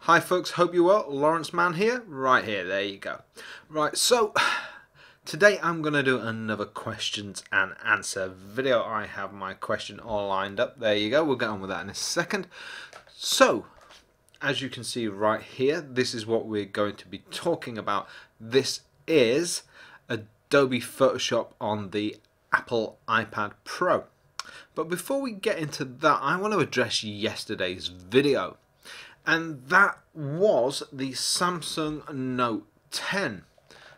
Hi folks, hope you're well. Lawrence Man here, right here, there you go. Right, so today I'm going to do another questions and answer video. I have my question all lined up, there you go, we'll get on with that in a second. So, as you can see right here, this is what we're going to be talking about. This is Adobe Photoshop on the Apple iPad Pro. But before we get into that, I want to address yesterday's video. And that was the Samsung Note 10.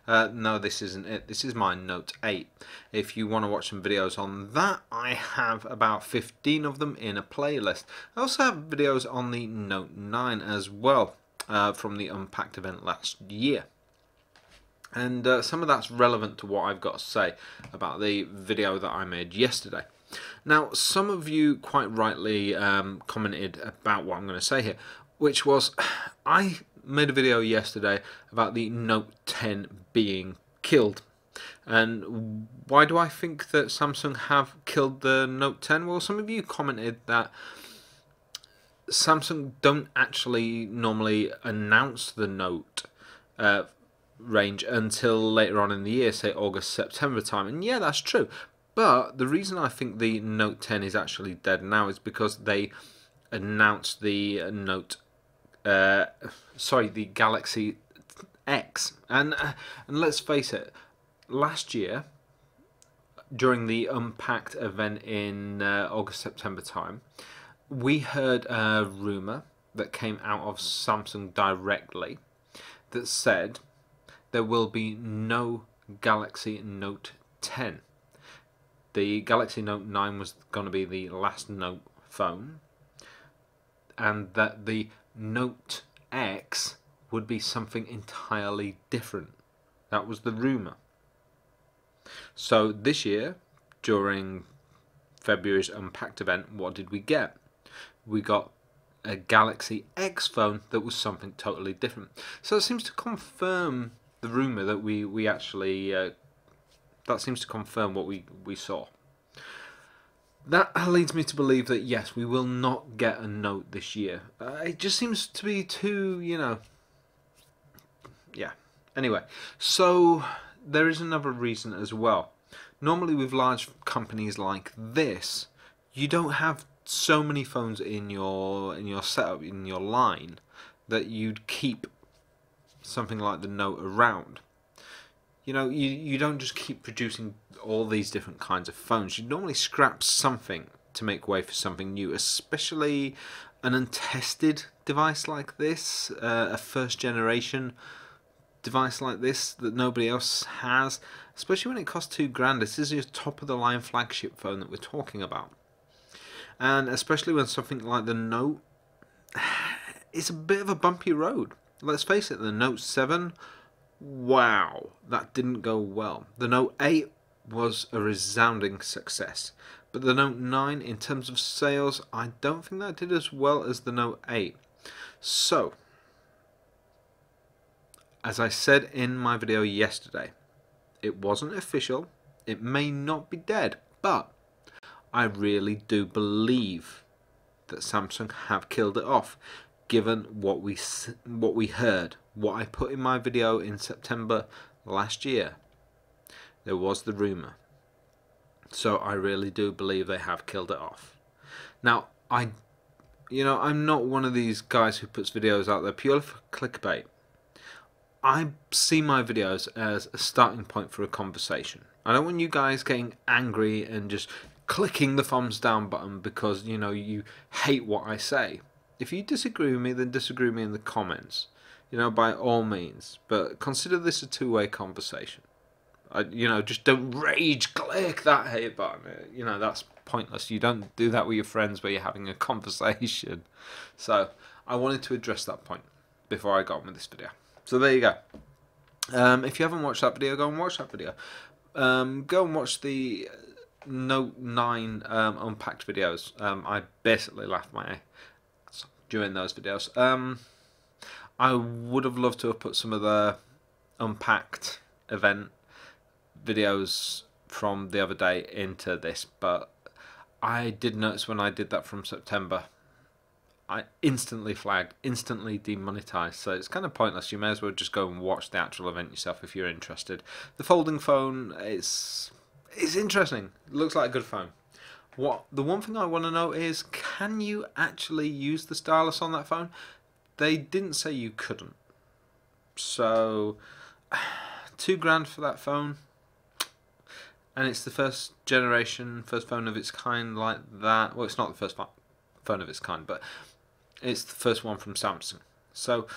No, this isn't it. This is my Note 8. If you want to watch some videos on that, I have about 15 of them in a playlist. I also have videos on the Note 9 as well, from the Unpacked event last year. And some of that's relevant to what I've got to say about the video that I made yesterday. Now, some of you quite rightly commented about what I'm going to say here, which was, I made a video yesterday about the Note 10 being killed. And why do I think that Samsung have killed the Note 10? Well, some of you commented that Samsung don't actually normally announce the Note range until later on in the year, say August, September time. And yeah, that's true. But the reason I think the Note 10 is actually dead now is because they announced the the Galaxy X, and let's face it, last year during the Unpacked event in August-September time, we heard a rumor that came out of Samsung directly that said there will be no Galaxy Note 10. The Galaxy Note 9 was going to be the last Note phone, and that the Note X would be something entirely different. That was the rumour. So this year, during February's Unpacked event, what did we get? We got a Galaxy X phone that was something totally different. So it seems to confirm the rumour that we actually, that seems to confirm what we saw. That leads me to believe that yes, we will not get a Note this year. It just seems to be too, yeah. Anyway, so there is another reason as well. Normally with large companies like this, you don't have so many phones in your setup, in your line, that you'd keep something like the Note around. You know, you don't just keep producing all these different kinds of phones. You normally scrap something to make way for something new, especially an untested device like this, a first generation device like this that nobody else has, especially when it costs £2,000. This is your top of the line flagship phone that we're talking about. And especially when something like the Note is a bit of a bumpy road. Let's face it, the Note 7, wow, that didn't go well. The Note 8 was a resounding success, but the Note 9, in terms of sales, I don't think that did as well as the Note 8. So, as I said in my video yesterday, it wasn't official, it may not be dead, but I really do believe that Samsung have killed it off, given what we heard, what I put in my video in September last year. There was the rumour. So I really do believe they have killed it off. Now, I'm not one of these guys who puts videos out there purely for clickbait. I see my videos as a starting point for a conversation. I don't want you guys getting angry and just clicking the thumbs down button because, you hate what I say. If you disagree with me, then disagree with me in the comments. By all means. But consider this a two-way conversation. Just don't rage click that hate button. That's pointless. You don't do that with your friends where you're having a conversation. So, I wanted to address that point before I got on with this video. So there you go. If you haven't watched that video, go and watch that video. Go and watch the Note 9 Unpacked videos. I basically laughed my ass during those videos. I would have loved to have put some of the Unpacked event videos from the other day into this, but I did notice when I did that from September, I instantly flagged, instantly demonetized, so it's kind of pointless. You may as well just go and watch the actual event yourself if you're interested. The folding phone, it's interesting. It looks like a good phone. The one thing I want to know is, can you actually use the stylus on that phone? They didn't say you couldn't. So, £2 for that phone, and it's the first generation, first phone of its kind like that. Well, it's not the first phone of its kind, but it's the first one from Samsung. So,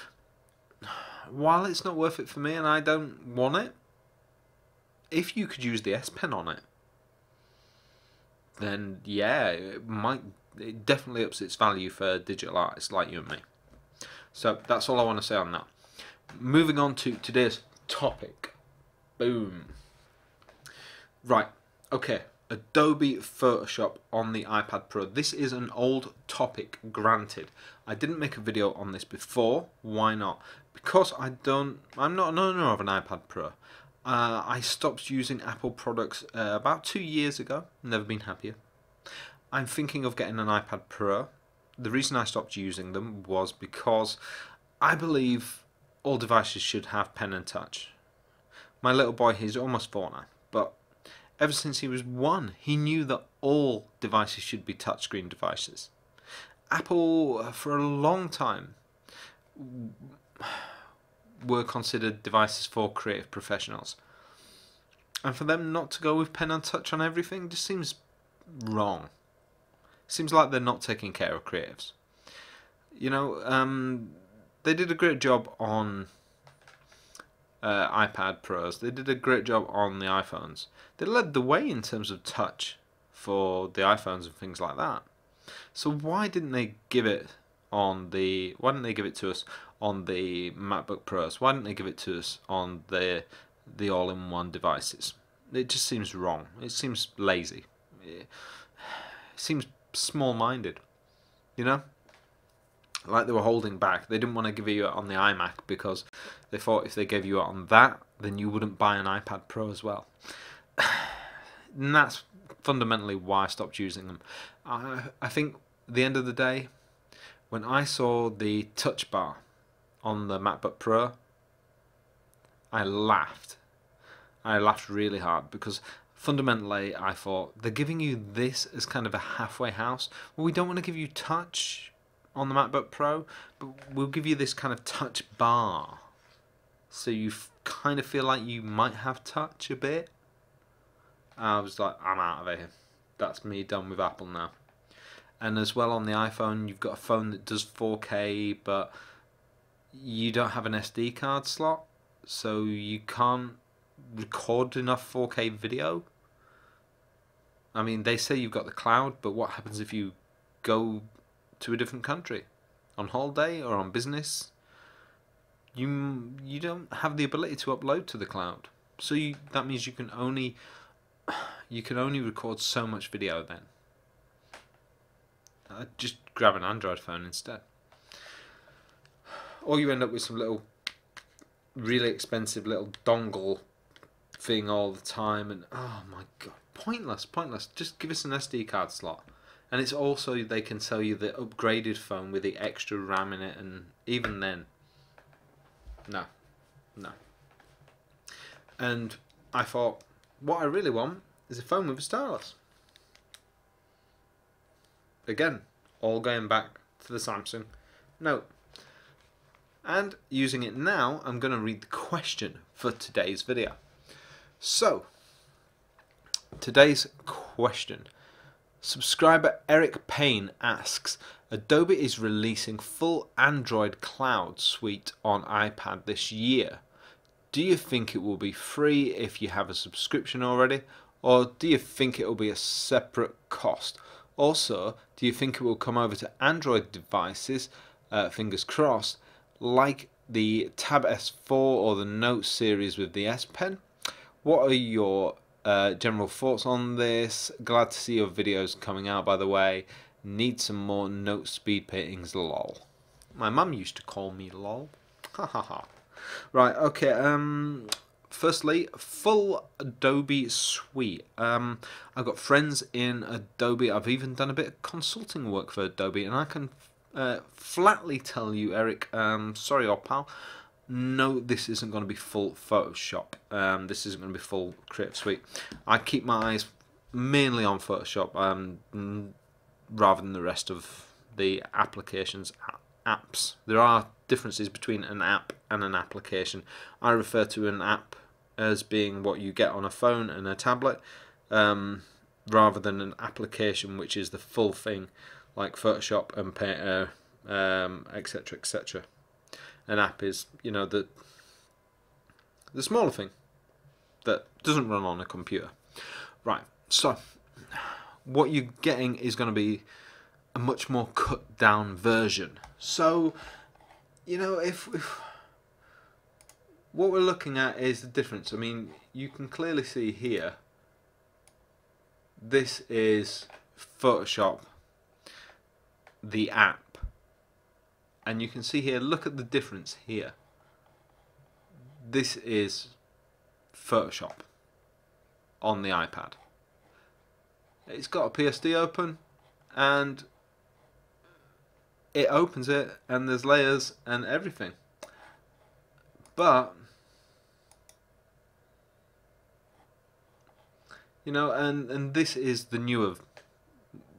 while it's not worth it for me and I don't want it, if you could use the S Pen on it, then yeah, it definitely ups its value for digital artists like you and me. So that's all I want to say on that. Moving on to today's topic. Boom. Right, okay. Adobe Photoshop on the iPad Pro. This is an old topic, granted. I didn't make a video on this before. Why not? Because I'm not an owner of an iPad Pro. I stopped using Apple products about 2 years ago. Never been happier. I'm thinking of getting an iPad Pro. The reason I stopped using them was because I believe all devices should have pen and touch. My little boy, he's almost 4 now, but ever since he was 1, he knew that all devices should be touchscreen devices. Apple, for a long time, were considered devices for creative professionals. And for them not to go with pen and touch on everything just seems wrong. Seems like they're not taking care of creatives. You know, they did a great job on iPad Pros. They did a great job on the iPhones. They led the way in terms of touch for the iPhones and things like that. So why didn't they give it on the? Why didn't they give it to us on the MacBook Pros? Why didn't they give it to us on the all-in-one devices? It just seems wrong. It seems lazy. It seems small-minded. You know, like they were holding back. They didn't want to give you it on the iMac because they thought if they gave you it on that, then you wouldn't buy an iPad Pro as well. And that's fundamentally why I stopped using them. I think at the end of the day, when I saw the touch bar on the MacBook Pro, I laughed. I laughed really hard because fundamentally I thought, they're giving you this as kind of a halfway house. Well, we don't want to give you touch on the MacBook Pro, but we'll give you this kind of touch bar. So you kind of feel like you might have touch a bit. I was like, I'm out of here. That's me done with Apple now. And as well on the iPhone, you've got a phone that does 4K, but you don't have an SD card slot, so you can't record enough 4K video. I mean, they say you've got the cloud, but what happens if you go to a different country on holiday or on business? You don't have the ability to upload to the cloud, so that means you can only record so much video. Then just grab an Android phone instead, or you end up with some little really expensive little dongle thing all the time, and oh my god, pointless. Just give us an SD card slot. And it's also, they can sell you the upgraded phone with the extra RAM in it, and even then, no. And I thought, what I really want is a phone with a stylus. Again, all going back to the Samsung Note. And using it now, I'm going to read the question for today's video. So, today's question. Subscriber Eric Payne asks, Adobe is releasing full Android cloud suite on iPad this year. Do you think it will be free if you have a subscription already, or do you think it will be a separate cost? Also, do you think it will come over to Android devices, fingers crossed, like the Tab S4 or the Note series with the S Pen? What are your general thoughts on this? Glad to see your videos coming out, by the way. Need some more Note speed paintings, lol. My mum used to call me lol. Ha ha ha. Right, okay, firstly, full Adobe suite. I've got friends in Adobe. I've even done a bit of consulting work for Adobe, and I can flatly tell you, Eric, sorry old pal, no, this isn't going to be full Photoshop. This isn't going to be full Creative Suite. I keep my eyes mainly on Photoshop rather than the rest of the applications, apps. There are differences between an app and an application. I refer to an app as being what you get on a phone and a tablet, rather than an application, which is the full thing, like Photoshop and Painter, etc., etc. An app is, you know, the smaller thing that doesn't run on a computer. Right, so what you're getting is going to be a much more cut down version. So, you know, if what we're looking at is the difference. I mean, you can clearly see here, this is Photoshop, the app, and you can see here, look at the difference here. This is Photoshop on the iPad. It's got a PSD open, and it opens it, and there's layers and everything. But you know, and this is the newer,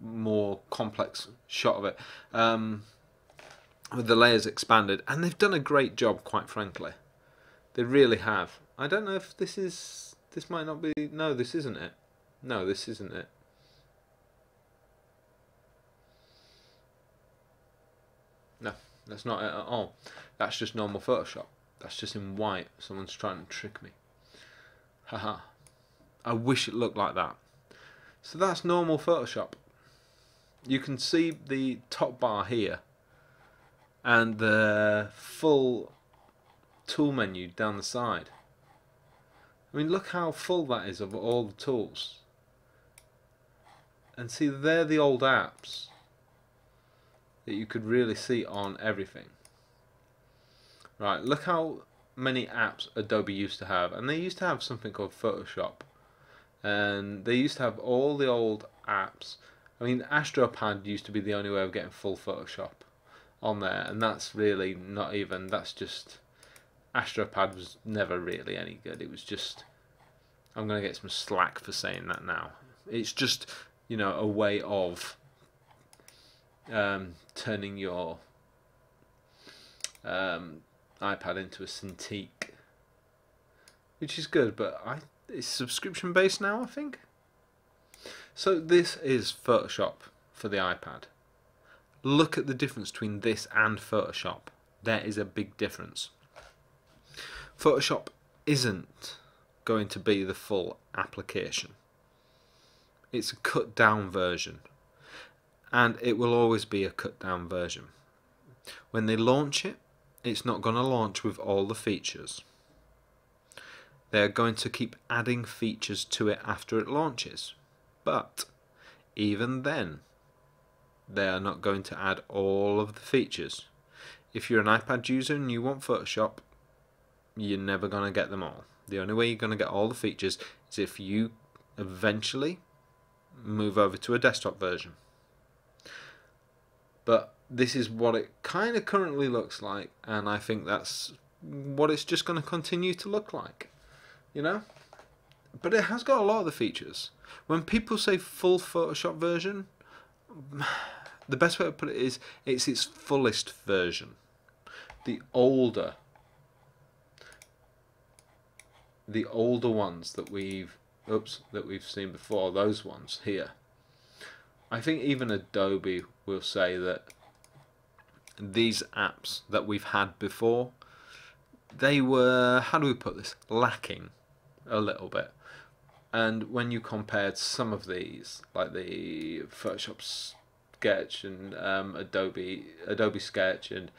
more complex shot of it, with the layers expanded, and they've done a great job, quite frankly. They really have. I don't know if this is, this might not be, no, this isn't it. No, this isn't it. No, that's not it at all. That's just normal Photoshop. That's just in white. Someone's trying to trick me. Haha. I wish it looked like that. So that's normal Photoshop. You can see the top bar here and the full tool menu down the side. I mean, look how full that is of all the tools. And see, they're the old apps that you could really see on everything. Right, look how many apps Adobe used to have, and they used to have something called Photoshop, and they used to have all the old apps. I mean, AstroPad used to be the only way of getting full Photoshop on there, and that's really not even, that's just, AstroPad was never really any good. It was just, I'm going to get some slack for saying that now. It's just, you know, a way of turning your iPad into a Cintiq, which is good, but it's subscription based now, I think. So this is Photoshop for the iPad. Look at the difference between this and Photoshop. There is a big difference. Photoshop isn't going to be the full application. It's a cut down version, and it will always be a cut down version. When they launch it, it's not going to launch with all the features. They're going to keep adding features to it after it launches, but even then they are not going to add all of the features. If you're an iPad user and you want Photoshop, you're never going to get them all. The only way you're going to get all the features is if you eventually move over to a desktop version. But this is what it kind of currently looks like, and I think that's what it's just going to continue to look like, you know. But it has got a lot of the features. When people say full Photoshop version, the best way to put it is it's its fullest version. The older ones that we've seen before, those ones here, I think even Adobe will say that these apps that we've had before, they were, how do we put this, lacking a little bit. And when you compared some of these, like the Photoshop Sketch and Adobe Sketch and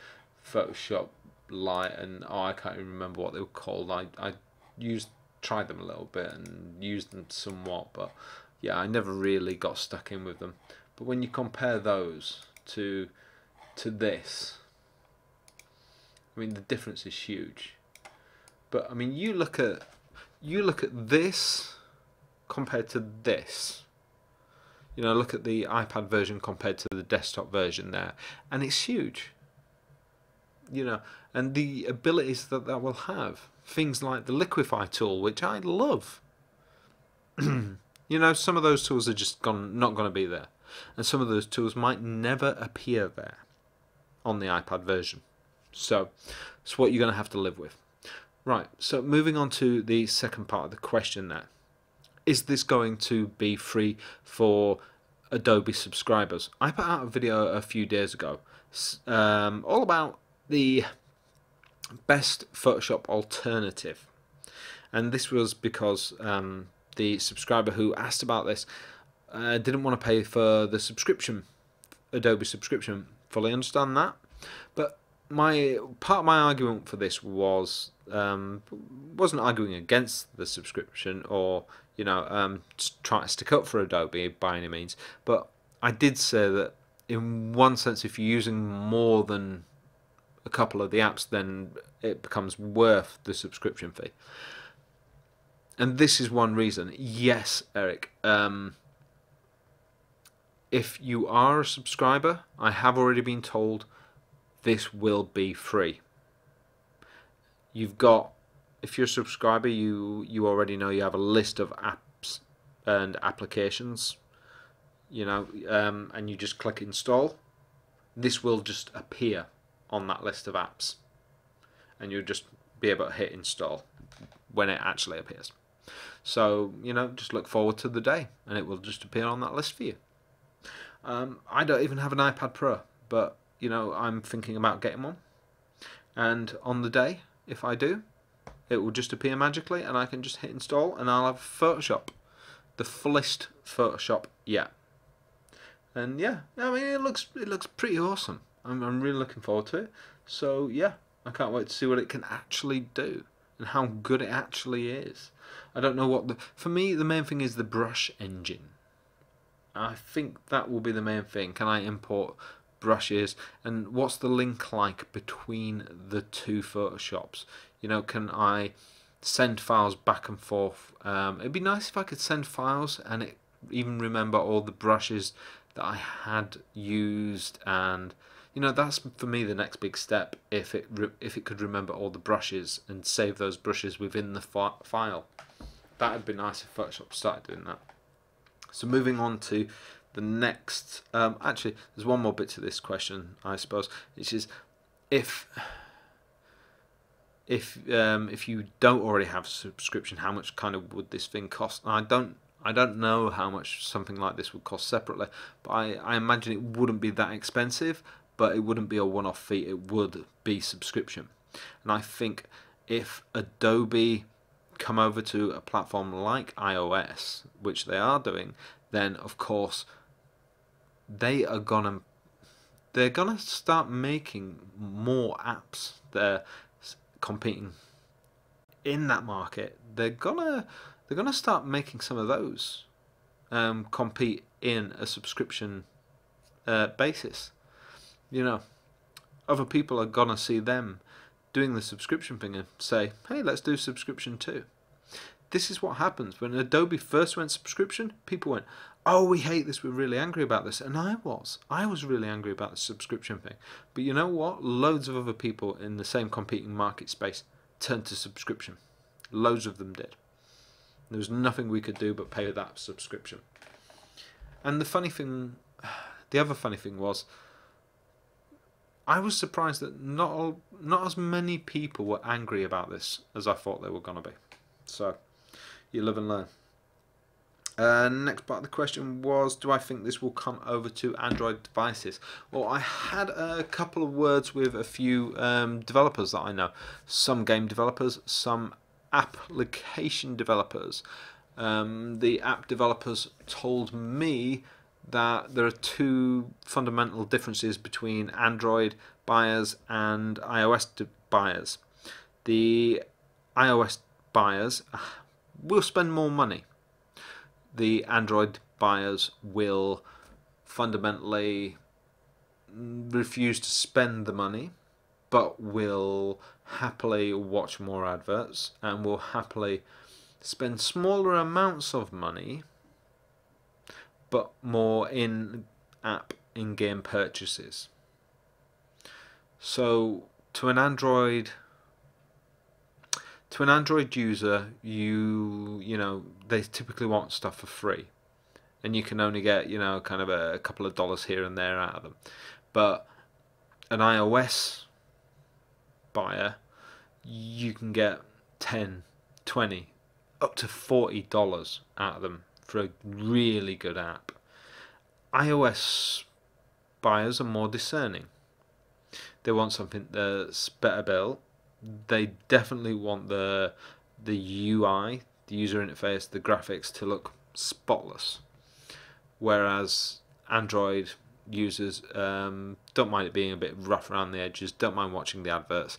Photoshop Lite, and I can't even remember what they were called. I tried them a little bit and used them somewhat, but yeah, I never really got stuck in with them. But when you compare those to this, I mean, the difference is huge. But I mean, you look at this compared to this, You know, look at the iPad version compared to the desktop version there, and it's huge. You know, and the abilities that that will have, things like the Liquify tool, which I love. You know, some of those tools are just not going to be there, and some of those tools might never appear there on the iPad version. So it's what you're going to have to live with. Right, so moving on to the second part of the question there. Is this going to be free for Adobe subscribers? I put out a video a few days ago all about the best Photoshop alternative. And this was because the subscriber who asked about this didn't want to pay for the subscription, Adobe subscription. Fully understand that. But part of my argument for this was wasn't arguing against the subscription or trying to stick up for Adobe by any means, but I did say that in one sense, if you're using more than a couple of the apps, then it becomes worth the subscription fee. And this is one reason. Yes, Eric. If you are a subscriber, I have already been told this will be free. You've got, if you're a subscriber, you already know you have a list of apps and applications, and you just click install. This will just appear on that list of apps, and you'll just be able to hit install when it actually appears. So, just look forward to the day, and it will just appear on that list for you. I don't even have an iPad Pro, but I'm thinking about getting one, and on the day, if I do, it will just appear magically, and I can just hit install, and I'll have Photoshop, the fullest Photoshop yet. And yeah, I mean, it looks pretty awesome. I'm really looking forward to it. So yeah, I can't wait to see what it can actually do and how good it actually is. I don't know what for me the main thing is the brush engine. I think that will be the main thing. Can I import brushes, and what's the link like between the two Photoshops? Can I send files back and forth? It'd be nice if I could send files and it even remember all the brushes that I had used, and that's for me the next big step. If it could remember all the brushes and save those brushes within the file, that would be nice if Photoshop started doing that. So moving on to the next, actually there's one more bit to this question, I suppose, which is if you don't already have a subscription, how much kind of would this thing cost? And I don't know how much something like this would cost separately, but I imagine it wouldn't be that expensive, but it wouldn't be a one-off fee, it would be subscription. And I think if Adobe come over to a platform like iOS, which they are doing, then of course they're gonna start making more apps. They're competing in that market. They're gonna start making some of those compete in a subscription basis. Other people are gonna see them doing the subscription thing and say, hey, let's do subscription too. This is what happens when Adobe first went subscription. People went, oh, we hate this, we're really angry about this. And I was really angry about the subscription thing. But you know what? Loads of other people in the same competing market space turned to subscription. Loads of them did. There was nothing we could do but pay that subscription. And the other funny thing was, I was surprised that not as many people were angry about this as I thought they were going to be. So, you live and learn. Next part of the question was, do I think this will come over to Android devices? Well, I had a couple of words with a few developers that I know. Some game developers, some application developers. The app developers told me that there are two fundamental differences between Android buyers and iOS buyers. The iOS buyers will spend more money. The Android buyers will fundamentally refuse to spend the money, but will happily watch more adverts and will happily spend smaller amounts of money, but more in-app, in-game purchases. So to an Android user, you know, they typically want stuff for free, and you can only get, you know, kind of a couple of dollars here and there out of them. But an iOS buyer, you can get 10, 20, up to $40 out of them for a really good app. iOS buyers are more discerning. They want something that's better built. They definitely want the UI, the user interface, the graphics to look spotless. Whereas Android users don't mind it being a bit rough around the edges, don't mind watching the adverts.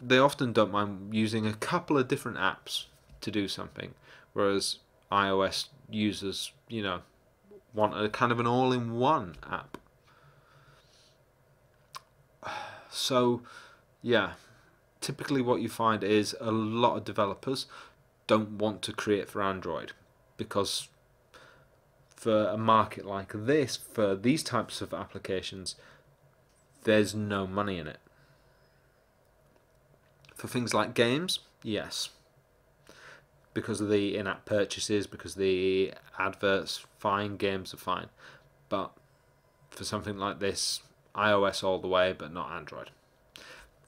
They often don't mind using a couple of different apps to do something, whereas iOS users, you know, want a kind of an all-in-one app. So, yeah, typically what you find is a lot of developers don't want to create for Android, because for a market like this, for these types of applications, there's no money in it. For things like games, yes, because of the in-app purchases, because the adverts, fine, games are fine. But for something like this, iOS all the way, but not Android.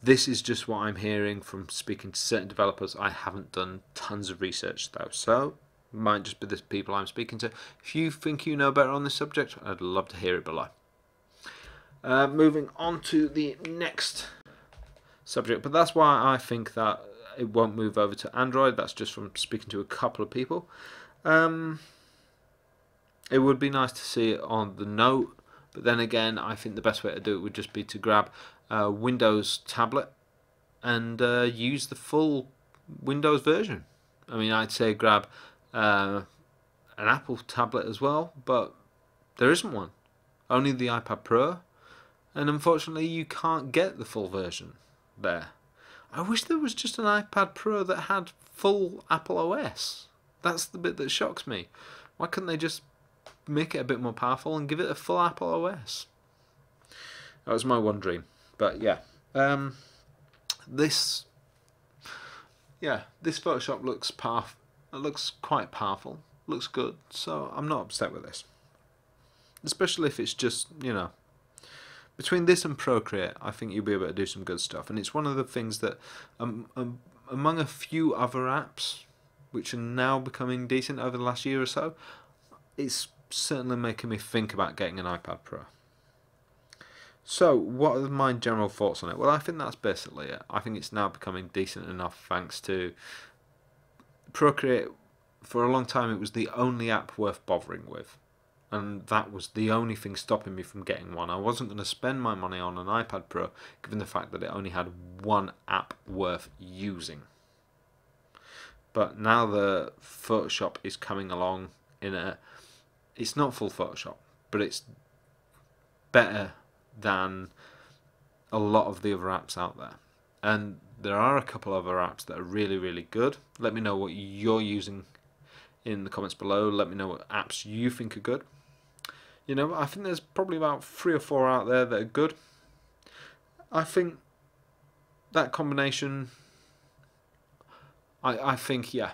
This is just what I'm hearing from speaking to certain developers. I haven't done tons of research though, so it might just be the people I'm speaking to. If you think you know better on this subject, I'd love to hear it below. Moving on to the next subject, but that's why I think that it won't move over to Android. That's just from speaking to a couple of people. It would be nice to see it on the Note, but then again, I think the best way to do it would just be to grab a Windows tablet and use the full Windows version. I mean, I'd say grab an Apple tablet as well, but there isn't one. Only the iPad Pro, and unfortunately you can't get the full version there. I wish there was just an iPad Pro that had full Apple OS. That's the bit that shocks me. Why couldn't they just make it a bit more powerful and give it a full Apple OS? That was my one dream. But yeah, this Photoshop looks powerful. It looks quite powerful. Looks good. So I'm not upset with this. Especially if it's just, you know, between this and Procreate, I think you'll be able to do some good stuff. And it's one of the things that, among a few other apps, which are now becoming decent over the last year or so, it's certainly making me think about getting an iPad Pro. So, what are my general thoughts on it? Well, I think that's basically it. I think it's now becoming decent enough thanks to Procreate. For a long time, it was the only app worth bothering with. And that was the only thing stopping me from getting one. I wasn't going to spend my money on an iPad Pro, given the fact that it only had one app worth using. But now the Photoshop is coming along in a... It's not full Photoshop, but it's better than a lot of the other apps out there. And there are a couple of other apps that are really, really good. Let me know what you're using in the comments below. Let me know what apps you think are good. You know, I think there's probably about 3 or 4 out there that are good. I think that combination, I think, yeah.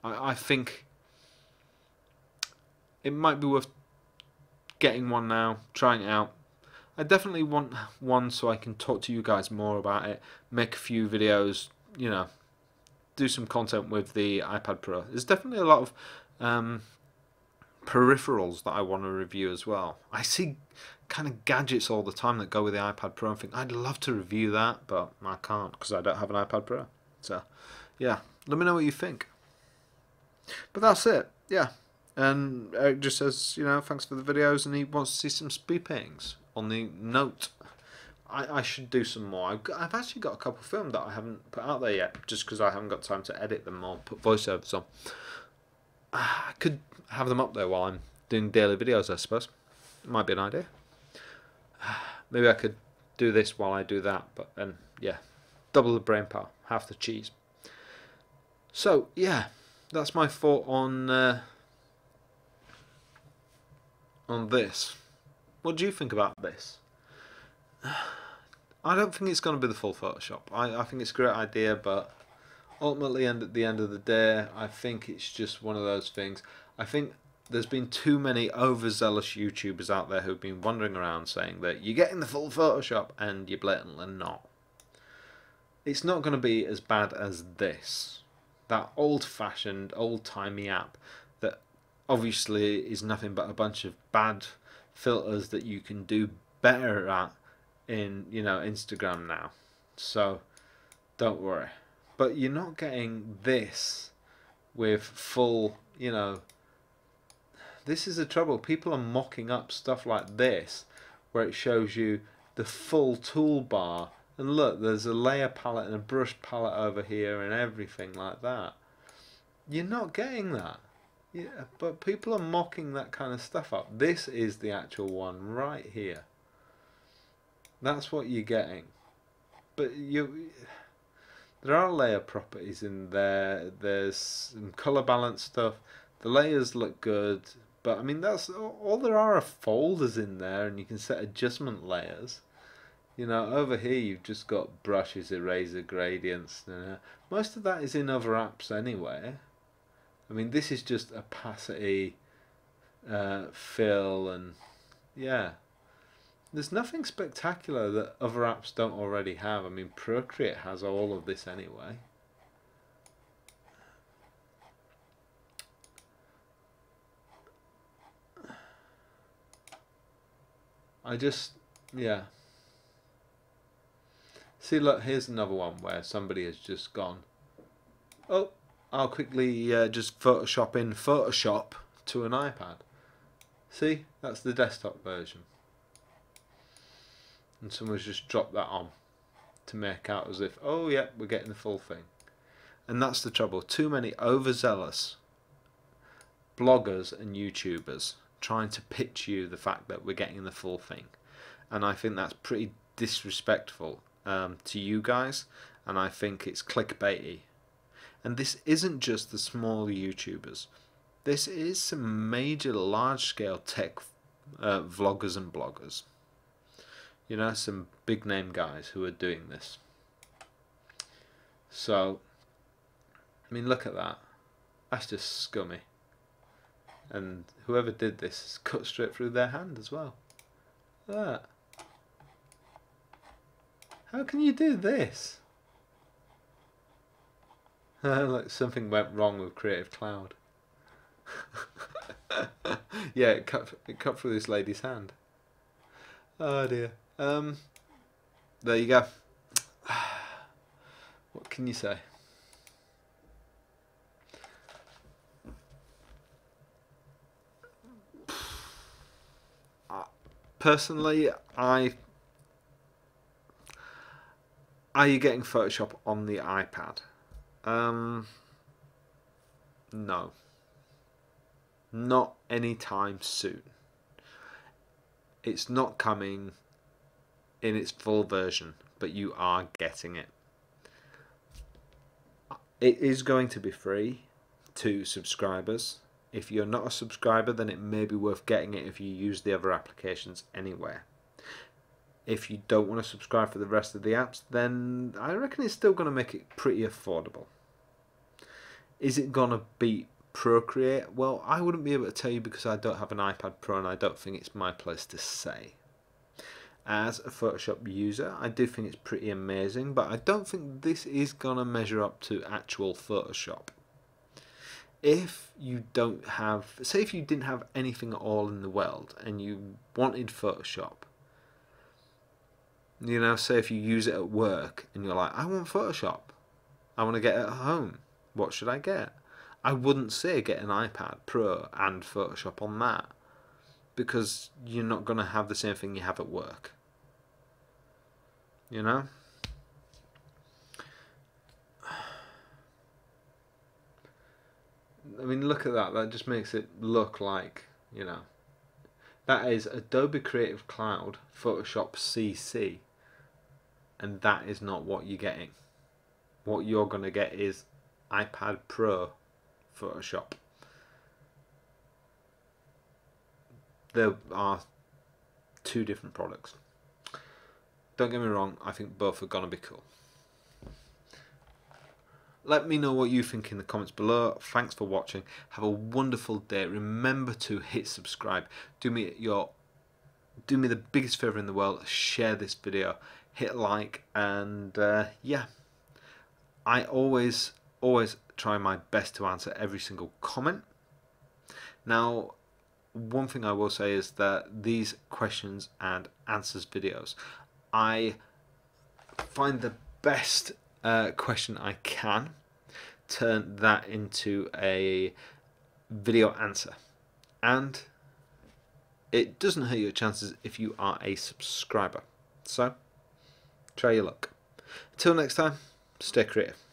I think it might be worth getting one now, trying it out. I definitely want one so I can talk to you guys more about it, make a few videos, you know, do some content with the iPad Pro. There's definitely a lot of peripherals that I want to review as well. I see kind of gadgets all the time that go with the iPad Pro and think I'd love to review that, but I can't because I don't have an iPad Pro. So yeah, let me know what you think. But that's it, yeah. And Eric just says, you know, thanks for the videos, and he wants to see some speed paintings on the Note. I should do some more. I've actually got a couple filmed that I haven't put out there yet, just because I haven't got time to edit them or put voiceovers on. I could have them up there while I'm doing daily videos, I suppose. It might be an idea. Maybe I could do this while I do that, but then, yeah, double the brain power, half the cheese. So, yeah, that's my thought on on this. What do you think about this? I don't think it's going to be the full Photoshop. I think it's a great idea, but ultimately, and at the end of the day, I think it's just one of those things. I think there's been too many overzealous YouTubers out there who've been wandering around saying that you're getting the full Photoshop and you're blatantly not. It's not going to be as bad as this. That old-fashioned, old-timey app that obviously is nothing but a bunch of bad filters that you can do better at in, you know, Instagram now. So don't worry. But you're not getting this with full, you know, this is the trouble. People are mocking up stuff like this where it shows you the full toolbar. And look, there's a layer palette and a brush palette over here and everything like that. You're not getting that. Yeah, but people are mocking that kind of stuff up. This is the actual one right here. That's what you're getting. But there are layer properties in there. There's some color balance stuff. The layers look good. But I mean, that's all there are folders in there, and you can set adjustment layers. You know, over here you've just got brushes, eraser, gradients. Most of that is in other apps anyway. I mean, this is just opacity, fill, and yeah. There's nothing spectacular that other apps don't already have. I mean, Procreate has all of this anyway. Yeah. See, look, here's another one where somebody has just gone, oh, I'll quickly just Photoshop in Photoshop to an iPad. See, that's the desktop version. And someone's just dropped that on to make out as if, oh yeah, we're getting the full thing. And that's the trouble. Too many overzealous bloggers and YouTubers trying to pitch you the fact that we're getting the full thing. And I think that's pretty disrespectful to you guys, and I think it's clickbaity. And this isn't just the small YouTubers. This is some major large-scale tech vloggers and bloggers. You know, some big name guys who are doing this. So, I mean, look at that. That's just scummy. And whoever did this is cut straight through their hand as well. Look at that. How can you do this? Like something went wrong with Creative Cloud. Yeah, it cut through this lady's hand. Oh dear. There you go. What can you say? Personally, are you getting Photoshop on the iPad? No. Not anytime soon. It's not coming in its full version, but you are getting it. It is going to be free to subscribers. If you're not a subscriber, then it may be worth getting it if you use the other applications anywhere. If you don't want to subscribe for the rest of the apps, then I reckon it's still going to make it pretty affordable. Is it going to beat Procreate? Well, I wouldn't be able to tell you because I don't have an iPad Pro and I don't think it's my place to say. As a Photoshop user, I do think it's pretty amazing, but I don't think this is going to measure up to actual Photoshop. If you don't have, say if you didn't have anything at all in the world and you wanted Photoshop, you know, say if you use it at work and you're like, I want Photoshop, I want to get it at home, what should I get? I wouldn't say get an iPad Pro and Photoshop on that, because you're not going to have the same thing you have at work. You know? I mean, look at that. That just makes it look like, you know, that is Adobe Creative Cloud Photoshop CC, and that is not what you're getting. What you're going to get is iPad Pro Photoshop. there are two different products. Don't get me wrong, I think both are going to be cool. Let me know what you think in the comments below. Thanks for watching. Have a wonderful day. Remember to hit subscribe. Do me the biggest favour in the world. Share this video. Hit like, and yeah. I always try my best to answer every single comment. Now, one thing I will say is that these questions and answers videos, I find the best question I can, turn that into a video answer, and it doesn't hurt your chances if you are a subscriber. So try your luck. Until next time, stay creative.